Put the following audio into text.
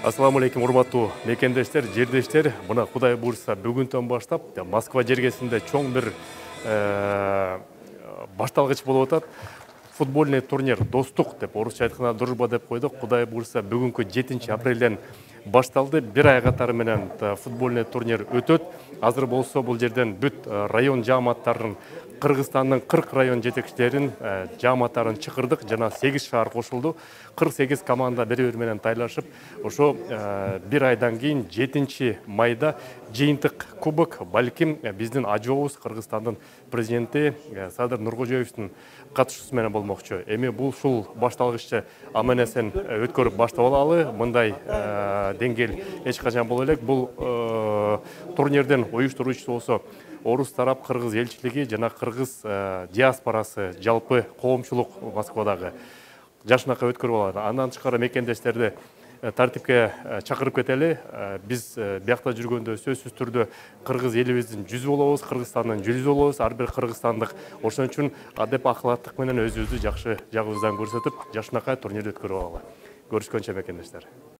Ассаламу алейкум, урматтуу мекендештер, жердештер. Мына Кудай буйрса бүгүндөн баштап Москва жергесинде чоң бир башталгыч болуп атат. Футбольный турнир «Достук» деп орусча айтканда дружба деп койдук. Кудай буйрса бүгүнкү 7 апрелден башталды. Бир ай катары менен футбольный турнир өтөт. Азыр болсо бул жерден бүт район жааматтарынын, Кыргызстандын 40 район жетекчилерин жааматтарын чакырдык. Жана 8 шаар кошулду. 48 команда бири-бири менен тайлашып, ошо бир айдан кийин 7 майда жыйынтык кубок балким биздин ажообуз Кыргызстандын президенти Садыр Нуркожоевдун катышуусу менен болмокчу. Эми бул ушул башталгычты аман-эсен өткөрүп баштап алалы. Мындай деңгээл эч качан боло элек. Бул турнирдин уюштуруучусу болсо орус тарап кыргыз элчилиги жана кыргыз диаспорасы, жалпы коомчулук Москвадагы жашынакай өткөрүп алат. Андан тышкары мекендештерди тартипке чакырып кетели. Биз биякта жүргөндө сөзсүз түрдө кыргыз элибиздин жүзү болобуз, Кыргызстандын жүзү болобуз. Ар бир кыргызстандык ошон үчүн адеп акылаттык менен өзүбүздү жакшы жагыбыздан көрсөтүп, жашынакай турнирди өткөрүп алалы. Көрүшкөнчө мекендештер.